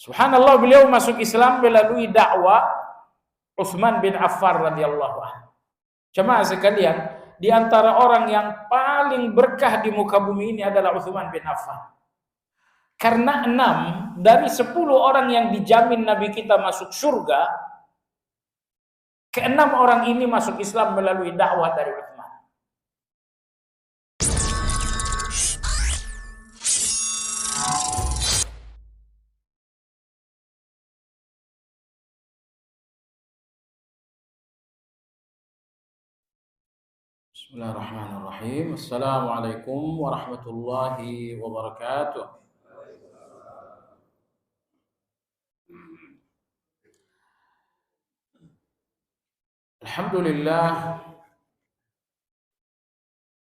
Subhanallah, beliau masuk Islam melalui dakwah Utsman bin Affan radhiyallahu anhu. Jemaah sekalian, di antara orang yang paling berkah di muka bumi ini adalah Utsman bin Affan. Karena 6 dari 10 orang yang dijamin Nabi kita masuk surga, ke-6 orang ini masuk Islam melalui dakwah dari Utsman. Bismillahirrahmanirrahim. Assalamualaikum warahmatullahi wabarakatuh. Alhamdulillah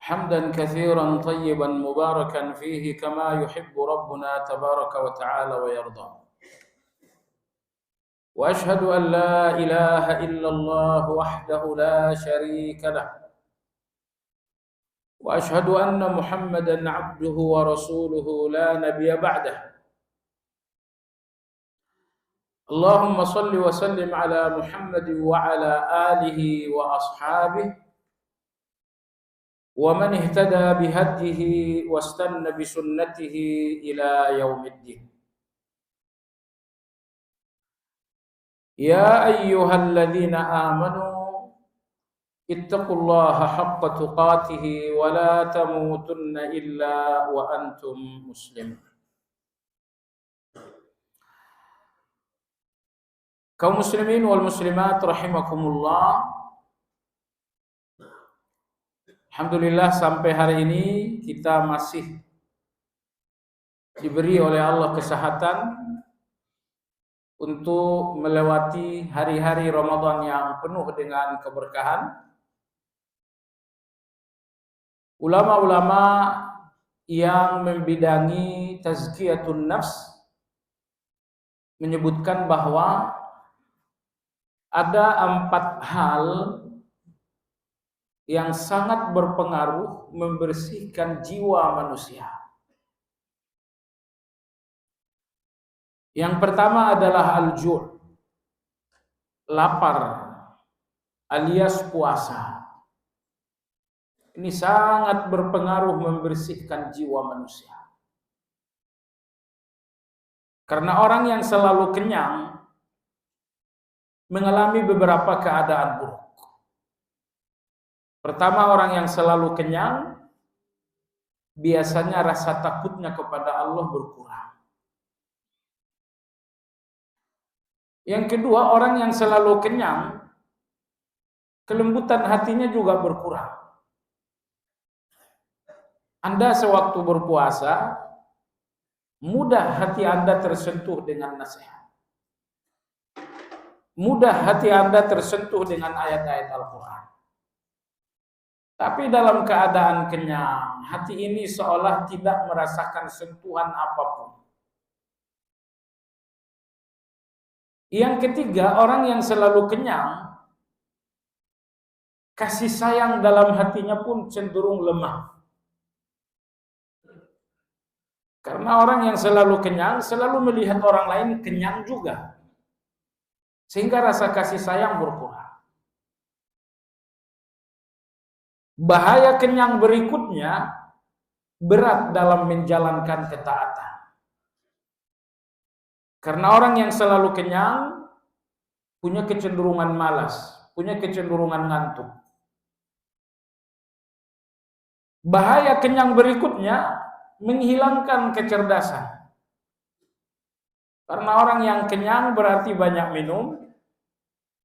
hamdan katsiran tayyiban mubarakan fihi kama yuhibbu rabbuna tabaraka wa ta'ala wa yarda. Wa ashhadu an la ilaha illallah wahdahu la syarika lah. وأشهد أن محمدًا عبده ورسوله لا نبي بعده. اللهم صل وسلم على محمد وعلى آله وأصحابه ومن اهتدى بهديه واستنى بسنته إلى يوم الدين. يا أيها الذين آمنوا اتقوا الله حق تقاته ولا تموتن إلا وأنتم مسلمون. Kaum muslimin wal muslimat rahimakumullah. Alhamdulillah sampai hari ini kita masih diberi oleh Allah kesehatan untuk melewati hari-hari Ramadan yang penuh dengan keberkahan. Ulama-ulama yang membidangi tazkiyatun nafs menyebutkan bahwa ada 4 hal yang sangat berpengaruh membersihkan jiwa manusia. Yang pertama adalah al-ju', lapar alias puasa. Ini sangat berpengaruh membersihkan jiwa manusia. Karena orang yang selalu kenyang mengalami beberapa keadaan buruk. Pertama, orang yang selalu kenyang biasanya rasa takutnya kepada Allah berkurang. Yang kedua, orang yang selalu kenyang kelembutan hatinya juga berkurang. Anda sewaktu berpuasa, mudah hati Anda tersentuh dengan nasihat. Mudah hati Anda tersentuh dengan ayat-ayat Al-Quran. Tapi dalam keadaan kenyang, hati ini seolah tidak merasakan sentuhan apapun. Yang ketiga, orang yang selalu kenyang, kasih sayang dalam hatinya pun cenderung lemah. Karena orang yang selalu kenyang selalu melihat orang lain kenyang juga, sehingga rasa kasih sayang berkurang. Bahaya kenyang berikutnya berat dalam menjalankan ketaatan. Karena orang yang selalu kenyang punya kecenderungan malas, punya kecenderungan ngantuk. Bahaya kenyang berikutnya menghilangkan kecerdasan. Karena orang yang kenyang berarti banyak minum.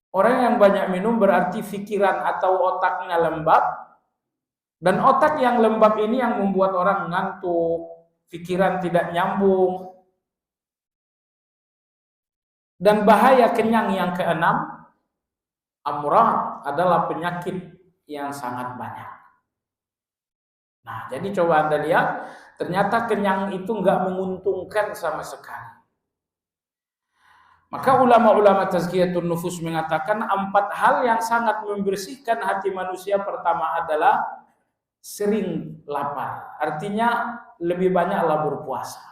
Orang yang banyak minum berarti pikiran atau otaknya lembab. Dan otak yang lembab ini yang membuat orang ngantuk, pikiran tidak nyambung. Dan bahaya kenyang yang keenam, amrad, adalah penyakit yang sangat banyak. Nah, jadi coba Anda lihat, ternyata kenyang itu nggak menguntungkan sama sekali. Maka ulama-ulama tazkiyatun nufus mengatakan 4 hal yang sangat membersihkan hati manusia. Pertama adalah sering lapar, artinya lebih banyaklah berpuasa.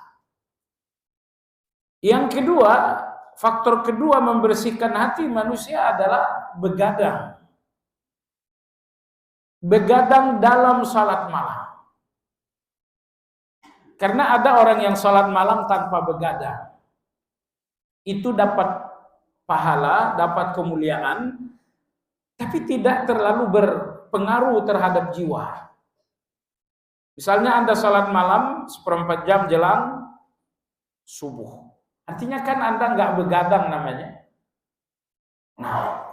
Yang kedua, faktor kedua membersihkan hati manusia adalah begadang. Begadang dalam salat malam. Karena ada orang yang salat malam tanpa begadang. Itu dapat pahala, dapat kemuliaan, tapi tidak terlalu berpengaruh terhadap jiwa. Misalnya Anda salat malam 1/4 jam jelang subuh. Artinya kan Anda nggak begadang namanya. Nah,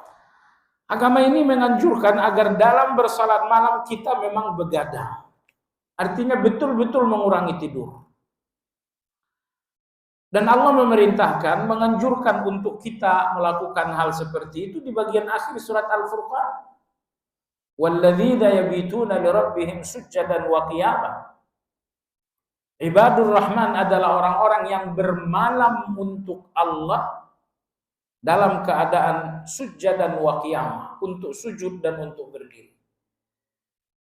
agama ini menganjurkan agar dalam bersalat malam kita memang begadang. Artinya betul-betul mengurangi tidur. Dan Allah memerintahkan, menganjurkan untuk kita melakukan hal seperti itu di bagian akhir surat Al-Furqan. Walladzina yabituna lirabbihim sujjadan wa qiyama. Ibadur Rahman adalah orang-orang yang bermalam untuk Allah dalam keadaan sujjadan wa qiyama, untuk sujud dan untuk berdiri.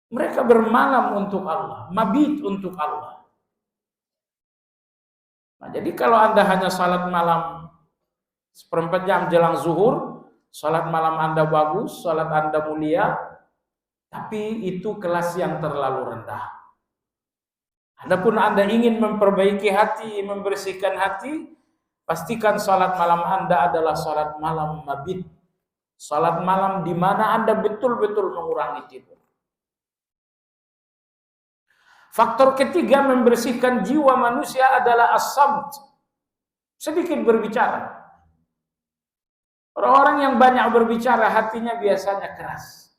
Mereka bermalam untuk Allah, mabit untuk Allah. Nah, jadi kalau Anda hanya salat malam 1/4 jam jelang zuhur, salat malam Anda bagus, salat Anda mulia, tapi itu kelas yang terlalu rendah. Adapun Anda ingin memperbaiki hati, membersihkan hati, pastikan salat malam Anda adalah salat malam mabit. Salat malam di mana Anda betul-betul mengurangi tidur. Faktor ketiga membersihkan jiwa manusia adalah as-samt. Sedikit berbicara. Orang-orang yang banyak berbicara hatinya biasanya keras.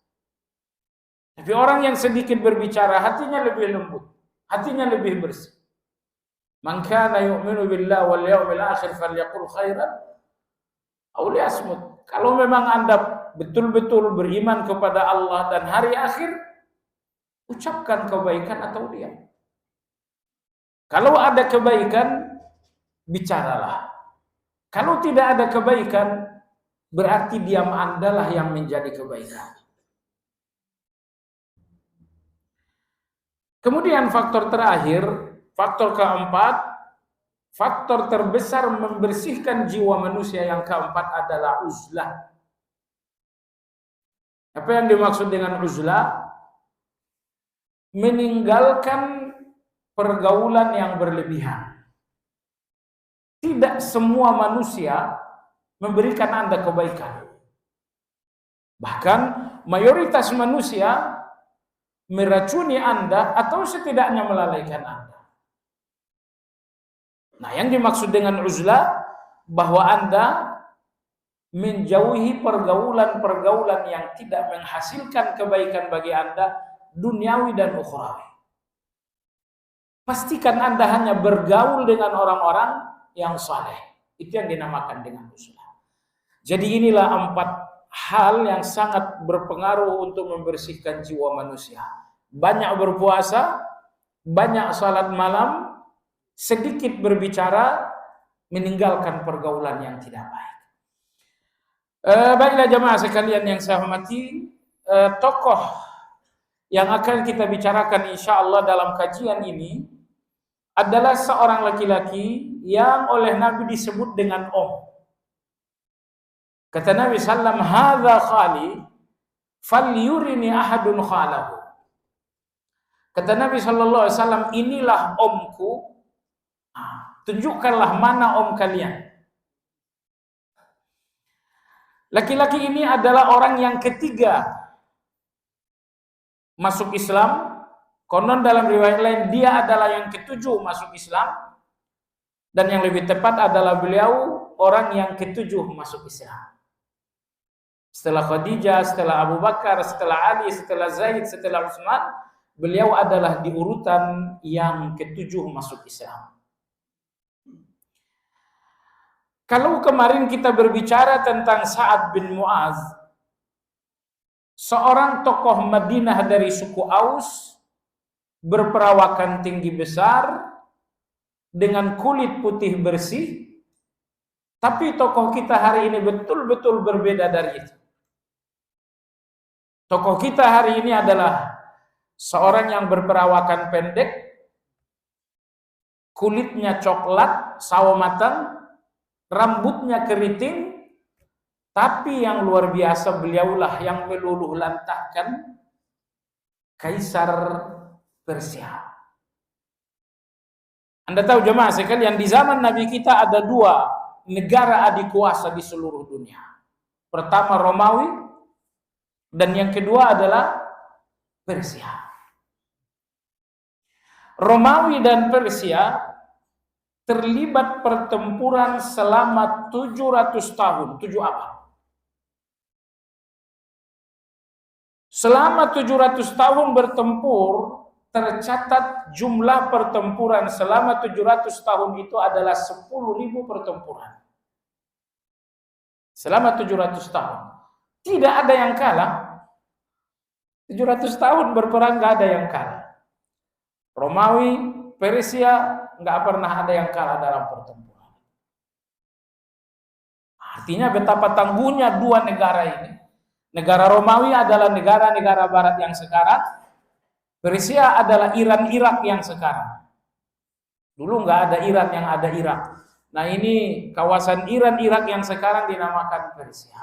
Tapi orang yang sedikit berbicara hatinya lebih lembut, hatinya lebih bersih. Man kana yu'minu billahi wal yawmil akhir falyaqul khairan aw liyasmut. Kalau memang Anda betul-betul beriman kepada Allah dan hari akhir, ucapkan kebaikan atau diam. Kalau ada kebaikan, bicaralah. Kalau tidak ada kebaikan, berarti diam Anda lah yang menjadi kebaikan. Kemudian faktor terakhir, faktor keempat, faktor terbesar membersihkan jiwa manusia yang keempat adalah uzlah. Apa yang dimaksud dengan uzlah? Meninggalkan pergaulan yang berlebihan. Tidak semua manusia memberikan Anda kebaikan. Bahkan mayoritas manusia meracuni Anda atau setidaknya melalaikan Anda. Nah, yang dimaksud dengan uzlah bahwa Anda menjauhi pergaulan-pergaulan yang tidak menghasilkan kebaikan bagi Anda duniawi dan ukhrawi. Pastikan Anda hanya bergaul dengan orang-orang yang saleh. Itu yang dinamakan dengan uzlah. Jadi inilah 4 hal yang sangat berpengaruh untuk membersihkan jiwa manusia. Banyak berpuasa, banyak salat malam, sedikit berbicara, meninggalkan pergaulan yang tidak baik. Baiklah jamaah sekalian yang saya hormati, tokoh yang akan kita bicarakan insya Allah dalam kajian ini adalah seorang laki-laki yang oleh Nabi disebut dengan Om. Kata Nabi sallam, "Hadza khali, falyurini ahadun khalahu." Kata Nabi sallallahu alaihi wasallam, inilah omku, tunjukkanlah mana om kalian. Laki-laki ini adalah orang yang ketiga masuk Islam. Konon dalam riwayat lain dia adalah yang ketujuh masuk Islam, dan yang lebih tepat adalah beliau orang yang ketujuh masuk Islam. Setelah Khadijah, setelah Abu Bakar, setelah Ali, setelah Zaid, setelah Utsman, beliau adalah di urutan yang ketujuh masuk Islam. Kalau kemarin kita berbicara tentang Sa'ad bin Mu'az, seorang tokoh Madinah dari suku Aus, berperawakan tinggi besar, dengan kulit putih bersih, tapi tokoh kita hari ini betul-betul berbeda dari itu. Tokoh kita hari ini adalah seorang yang berperawakan pendek, kulitnya coklat, sawo matang, rambutnya keriting, tapi yang luar biasa beliaulah yang meluluh lantahkan Kaisar Persia. Anda tahu jemaah sekalian, di zaman Nabi kita ada dua negara adik kuasa di seluruh dunia. Pertama Romawi, dan yang kedua adalah Persia. Romawi dan Persia terlibat pertempuran selama 700 tahun, 7 abad. Selama 700 tahun bertempur, tercatat jumlah pertempuran selama 700 tahun itu adalah 10.000 pertempuran. Selama 700 tahun. Tidak ada yang kalah. 700 tahun berperang, nggak ada yang kalah. Romawi, Persia, nggak pernah ada yang kalah dalam pertempuran. Artinya betapa tangguhnya dua negara ini. Negara Romawi adalah negara-negara barat yang sekarang. Persia adalah Iran, Irak yang sekarang. Dulu nggak ada Iran, yang ada Irak. Nah ini kawasan Iran, Irak yang sekarang dinamakan Persia.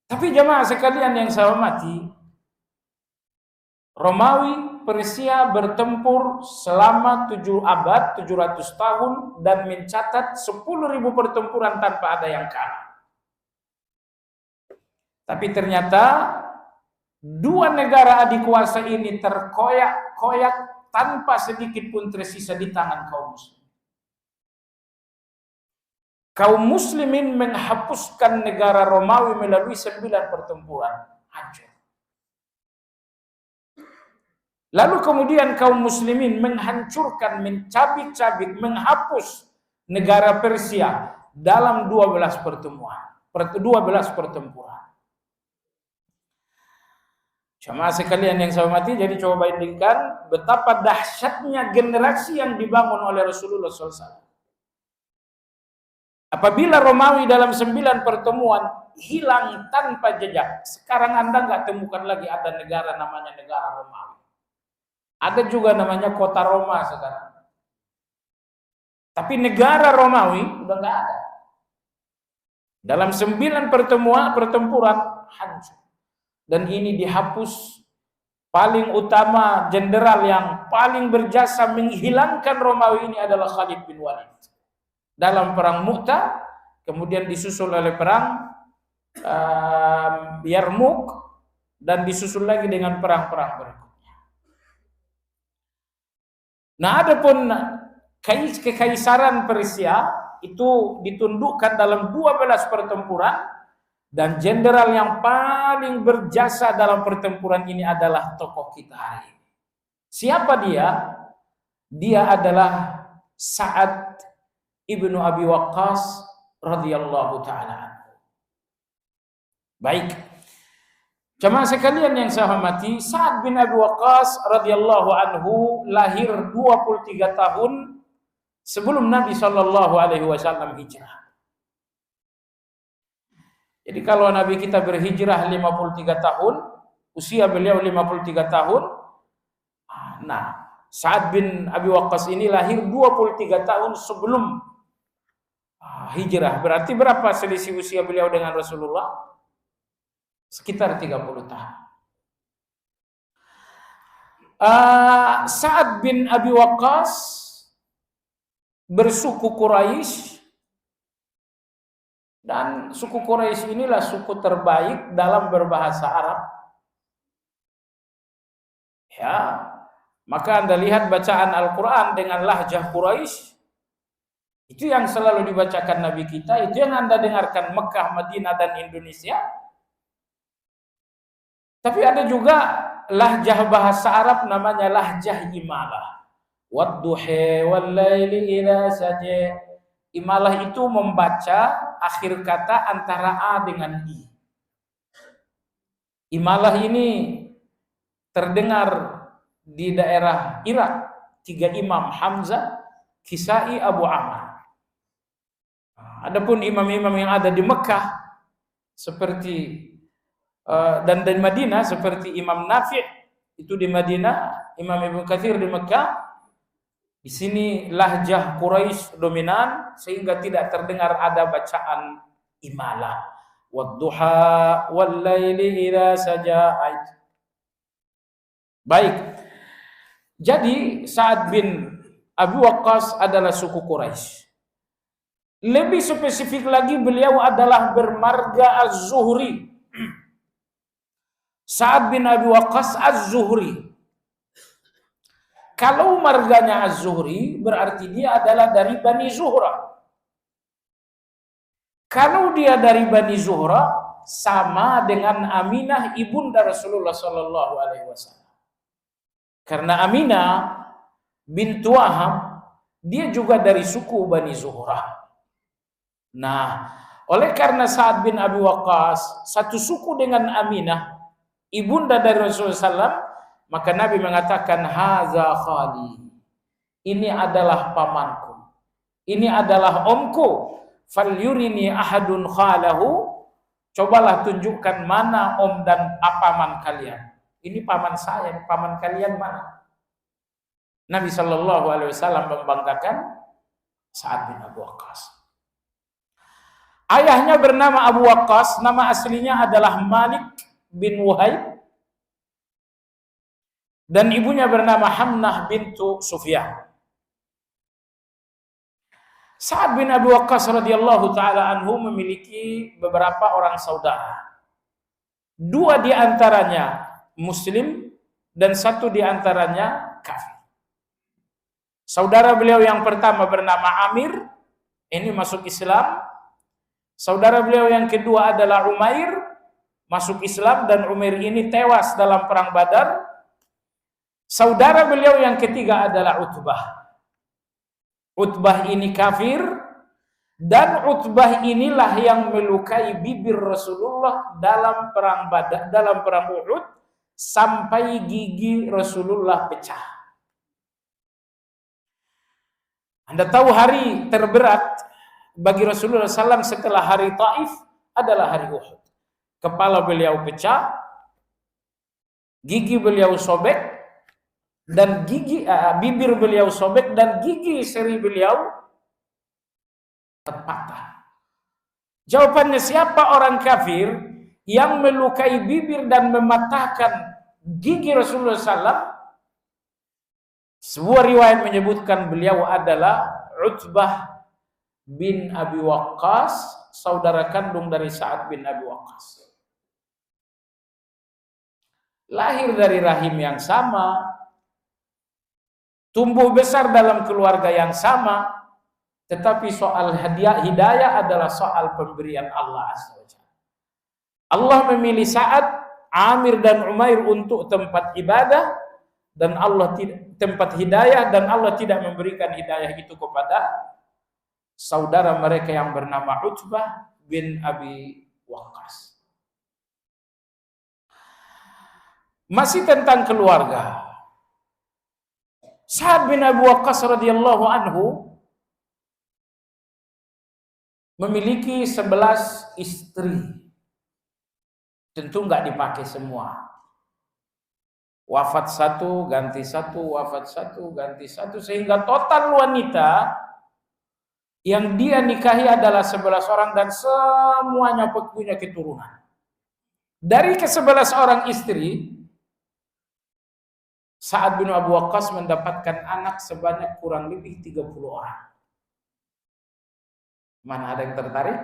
Tapi jemaah sekalian yang saya hormati, Romawi, Persia bertempur selama 7 abad, 700 tahun, dan mencatat 10.000 pertempuran tanpa ada yang kalah. Tapi ternyata dua negara adik kuasa ini terkoyak-koyak tanpa sedikit pun tersisa di tangan kaum muslim. Kaum muslimin menghapuskan negara Romawi melalui 9 pertempuran, hancur. Lalu kemudian kaum muslimin menghancurkan, mencabik-cabik, menghapus negara Persia dalam 12 pertempuran. Jemaah sekalian yang saya hormati, jadi coba bandingkan betapa dahsyatnya generasi yang dibangun oleh Rasulullah SAW. Apabila Romawi dalam 9 pertemuan hilang tanpa jejak, sekarang Anda nggak temukan lagi ada negara namanya negara Romawi. Ada juga namanya kota Roma sekarang. Tapi negara Romawi udah nggak ada. Dalam 9 pertempuran hancur. Dan ini dihapus. Paling utama jenderal yang paling berjasa menghilangkan Romawi ini adalah Khalid bin Walid. Dalam perang Mu'tah, kemudian disusul oleh perang Yarmouk, dan disusul lagi dengan perang-perang berikutnya. Nah, adapun kekaisaran Persia itu ditundukkan dalam 12 pertempuran. Dan jenderal yang paling berjasa dalam pertempuran ini adalah tokoh kita hari ini. Siapa dia? Dia adalah Sa'ad ibnu Abi Waqqas radhiyallahu ta'ala. Baik. Jemaah sekalian yang saya hormati, Sa'ad bin Abi Waqqas radhiyallahu anhu lahir 23 tahun sebelum Nabi sallallahu alaihi wasallam hijrah. Jadi kalau Nabi kita berhijrah 53 tahun, usia beliau 53 tahun. Nah, Sa'ad bin Abi Waqqas ini lahir 23 tahun sebelum hijrah. Berarti berapa selisih usia beliau dengan Rasulullah? Sekitar 30 tahun. Sa'ad bin Abi Waqqas bersuku Quraisy. Dan suku Quraisy inilah suku terbaik dalam berbahasa Arab. Ya, maka Anda lihat bacaan Al-Quran dengan lahjah Quraisy, itu yang selalu dibacakan Nabi kita, itu yang Anda dengarkan Mekah, Madinah, dan Indonesia. Tapi ada juga lahjah bahasa Arab namanya lahjah imalah. Wadduhi wal laili idza saja. Imalah itu membaca akhir kata antara A dengan I. Imalah ini terdengar di daerah Irak. 3 imam, Hamzah, Kisai, Abu Amr. Adapun imam-imam yang ada di Mekah seperti dan di Madinah seperti Imam Nafi' itu di Madinah, Imam Ibnu Katsir di Mekah, Di sini lahjah Quraisy dominan sehingga tidak terdengar ada bacaan imalah. Wadduha wallaili idza saja. Baik. Jadi Sa'ad bin Abi Waqqas adalah suku Quraisy. Lebih spesifik lagi beliau adalah bermarga Az-Zuhri. Sa'ad bin Abi Waqqas Az-Zuhri. Kalau marganya Az-Zuhri berarti dia adalah dari Bani Zuhra. Kalau dia dari Bani Zuhra sama dengan Aminah ibunda Rasulullah sallallahu alaihi wasallam. Karena Aminah bintu Wahab dia juga dari suku Bani Zuhra. Nah, oleh karena Sa'ad bin Abi Waqqas satu suku dengan Aminah ibunda dari Rasulullah sallallahu alaihi wasallam, maka Nabi mengatakan haza khali. Ini adalah pamanku. Ini adalah omku. Falyurini ahadun khalahu. Cobalah tunjukkan mana om dan paman kalian. Ini paman saya, paman kalian mana? Nabi sallallahu alaihi wasallam membanggakan Sa'ad bin Abi Waqqas. Ayahnya bernama Abu Waqqas, nama aslinya adalah Malik bin Wahib. Dan ibunya bernama Hamnah bintu Sufyan. Sa'ad bin Abi Waqqas radhiyallahu taala anhu memiliki beberapa orang saudara. Dua di antaranya muslim dan satu di antaranya kafir. Saudara beliau yang pertama bernama Amir, ini masuk Islam. Saudara beliau yang kedua adalah Umair, masuk Islam dan Umair ini tewas dalam perang Badar. Saudara beliau yang ketiga adalah Utbah. Utbah ini kafir dan Utbah inilah yang melukai bibir Rasulullah dalam perang Badar, dalam perang Uhud sampai gigi Rasulullah pecah. Anda tahu hari terberat bagi Rasulullah SAW setelah hari Taif adalah hari Uhud. Kepala beliau pecah, gigi beliau sobek, dan bibir beliau sobek dan gigi seri beliau patah. Jawabannya, siapa orang kafir yang melukai bibir dan mematahkan gigi Rasulullah SAW? Sebuah riwayat menyebutkan beliau adalah Utbah bin Abi Waqqas, saudara kandung dari Sa'ad bin Abi Waqqas. Lahir dari rahim yang sama, tumbuh besar dalam keluarga yang sama, tetapi soal hidayah adalah soal pemberian Allah SWT. Allah memilih Sa'ad, Amir dan Umair untuk tempat ibadah dan Allah tempat hidayah, dan Allah tidak memberikan hidayah itu kepada saudara mereka yang bernama Utbah bin Abi Waqqas. Masih tentang keluarga. Sa'ad bin Abi Waqqas radhiyallahu anhu memiliki 11 istri. Tentu enggak dipakai semua. Wafat satu, ganti satu, wafat satu, ganti satu, sehingga total wanita yang dia nikahi adalah 11 orang dan semuanya punya keturunan. Dari ke-11 orang istri, Sa'ad bin Abi Waqqas mendapatkan anak sebanyak kurang lebih 30 orang. Mana ada yang tertarik?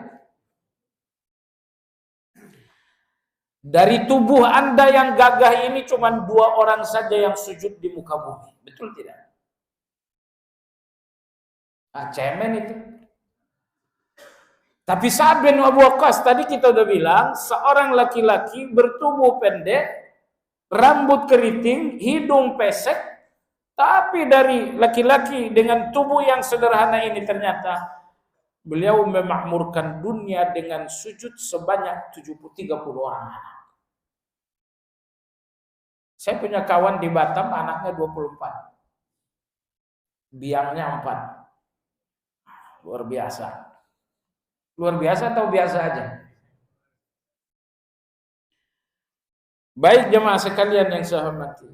Dari tubuh Anda yang gagah ini cuma 2 orang saja yang sujud di muka bumi. Betul tidak? Cemen itu. Tapi Sa'ad bin Abi Waqqas tadi kita udah bilang, seorang laki-laki bertubuh pendek, rambut keriting, hidung pesek, tapi dari laki-laki dengan tubuh yang sederhana ini ternyata beliau memakmurkan dunia dengan sujud sebanyak 30 orang. Saya punya kawan di Batam, anaknya 24. Biangnya 4. Luar biasa. Luar biasa atau biasa aja? Baik jemaah sekalian yang saya hormati.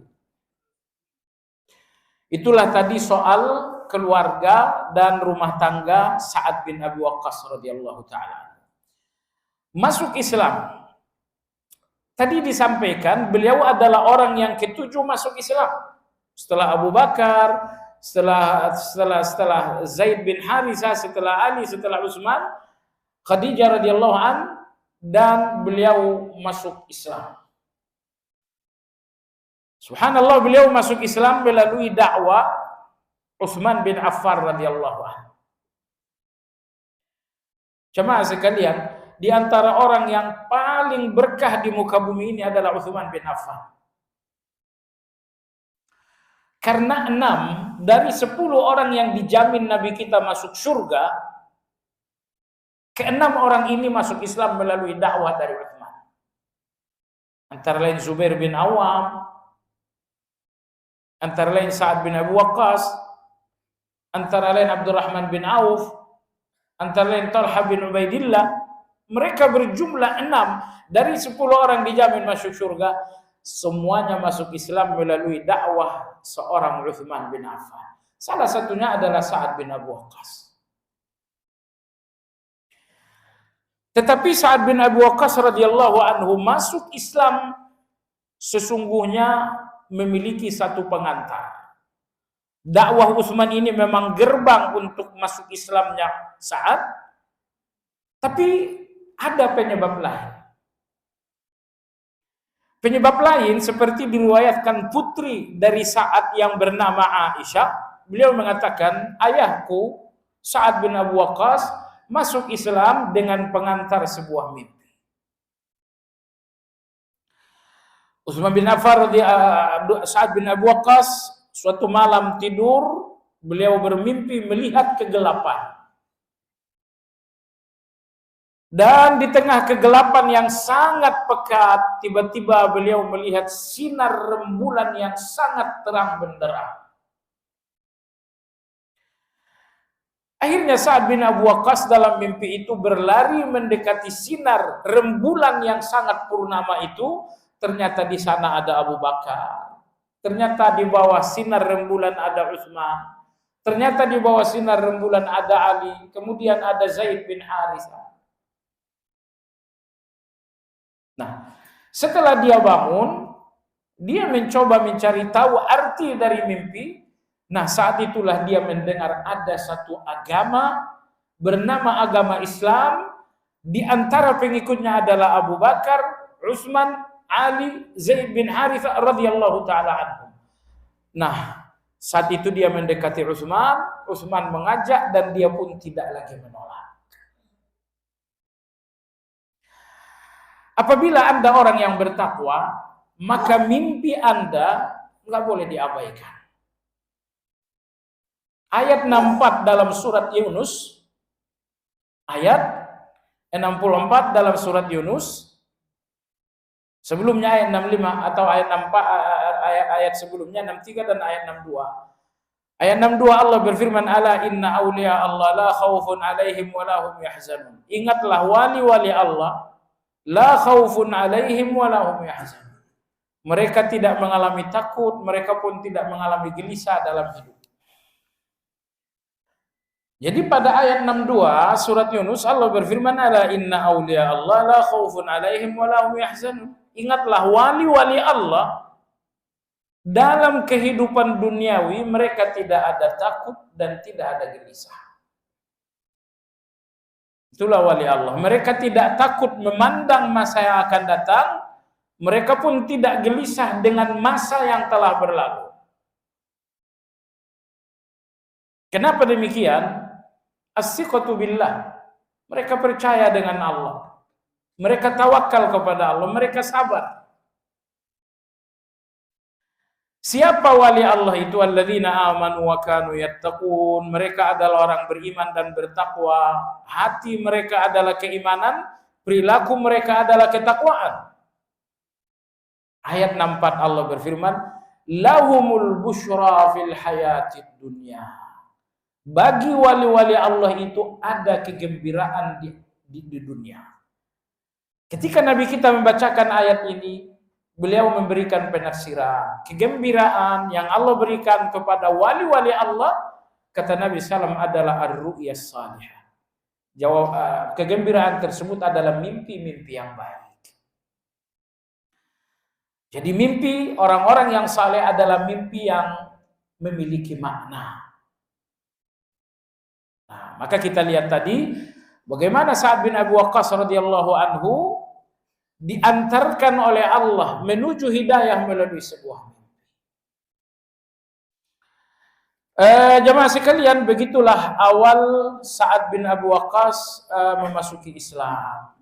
Itulah tadi soal keluarga dan rumah tangga Sa'ad bin Abi Waqqas radhiyallahu taala. Masuk Islam. Tadi disampaikan beliau adalah orang yang ketujuh masuk Islam. Setelah Abu Bakar, setelah Zaid bin Harithah, setelah Ali, setelah Utsman, Khadijah radhiyallahu an, dan beliau masuk Islam. Subhanallah, beliau masuk Islam melalui dakwah Utsman bin Affan radhiyallahu anhu. Jemaah sekalian, di antara orang yang paling berkah di muka bumi ini adalah Utsman bin Affan. Karena 6 dari 10 orang yang dijamin Nabi kita masuk surga, ke-6 orang ini masuk Islam melalui dakwah dari Utsman. Antara lain Zubair bin Awam, antara lain Sa'ad bin Abi Waqqas, antara lain Abdurrahman bin Auf, antara lain Talha bin Ubaidillah. Mereka berjumlah 6 dari 10 orang dijamin masuk surga. Semuanya masuk Islam melalui dakwah seorang Utsman bin Affan. Salah satunya adalah Sa'ad bin Abi Waqqas. Tetapi Sa'ad bin Abi Waqqas radhiyallahu anhu masuk Islam sesungguhnya memiliki satu pengantar. Dakwah Utsman ini memang gerbang untuk masuk Islamnya Sa'ad, tapi ada penyebab lain. Penyebab lain seperti diriwayatkan putri dari Sa'ad yang bernama Aisyah. Beliau mengatakan, ayahku Sa'ad bin Abi Waqqas masuk Islam dengan pengantar sebuah mimpi. Utsman bin Affan, Sa'ad bin Abi Waqqas, suatu malam tidur, beliau bermimpi melihat kegelapan. Dan di tengah kegelapan yang sangat pekat, tiba-tiba beliau melihat sinar rembulan yang sangat terang benderang. Akhirnya Sa'ad bin Abi Waqqas dalam mimpi itu berlari mendekati sinar rembulan yang sangat purnama itu. Ternyata di sana ada Abu Bakar. Ternyata di bawah sinar rembulan ada Utsman. Ternyata di bawah sinar rembulan ada Ali. Kemudian ada Zaid bin Harithah. Nah, setelah dia bangun, dia mencoba mencari tahu arti dari mimpi. Nah, saat itulah dia mendengar ada satu agama bernama agama Islam. Di antara pengikutnya adalah Abu Bakar, Utsman, Ali, Zaid bin Harithah radhiyallahu taala anhu. Nah, saat itu dia mendekati Utsman mengajak dan dia pun tidak lagi menolak. Apabila Anda orang yang bertakwa, maka mimpi Anda nggak boleh diabaikan. Ayat 64 dalam surat Yunus, ayat 64 dalam surat Yunus, sebelumnya ayat 65 atau ayat 64, ayat sebelumnya 63 dan ayat 62. Ayat 62 Allah berfirman, ala inna awliya Allah la khaufun alaihim wa la hum yahzanun. Ingatlah wali-wali Allah, la khaufun alaihim wa la hum yahzanun. Mereka tidak mengalami takut, mereka pun tidak mengalami gelisah dalam hidup. Jadi pada ayat 62 surat Yunus Allah berfirman, ala inna awliya Allah la khaufun alaihim wa la hum yahzanun. Ingatlah wali-wali Allah dalam kehidupan duniawi mereka tidak ada takut dan tidak ada gelisah. Itulah wali Allah. Mereka tidak takut memandang masa yang akan datang, mereka pun tidak gelisah dengan masa yang telah berlalu. Kenapa demikian? As-siqatu billah. Mereka percaya dengan Allah. Mereka tawakal kepada Allah, mereka sabar. Siapa wali Allah itu? Alladzina amanu wa kanu yattaqun. Mereka adalah orang beriman dan bertakwa. Hati mereka adalah keimanan, perilaku mereka adalah ketakwaan. Ayat 64 Allah berfirman, lahumul busyra fil hayatid dunya. Bagi wali-wali Allah itu ada kegembiraan di dunia. Ketika Nabi kita membacakan ayat ini, beliau memberikan penafsiran. Kegembiraan yang Allah berikan kepada wali-wali Allah kata Nabi SAW adalah ar-ru'ya salihah. Jawab, kegembiraan tersebut adalah mimpi-mimpi yang baik. Jadi mimpi orang-orang yang saleh adalah mimpi yang memiliki makna. Nah, maka kita lihat tadi bagaimana Sa'ad bin Abi Waqqas radhiyallahu anhu diantarkan oleh Allah menuju hidayah melalui sebuah mimpi. Jemaah sekalian, begitulah awal Sa'ad bin Abi Waqqas memasuki Islam.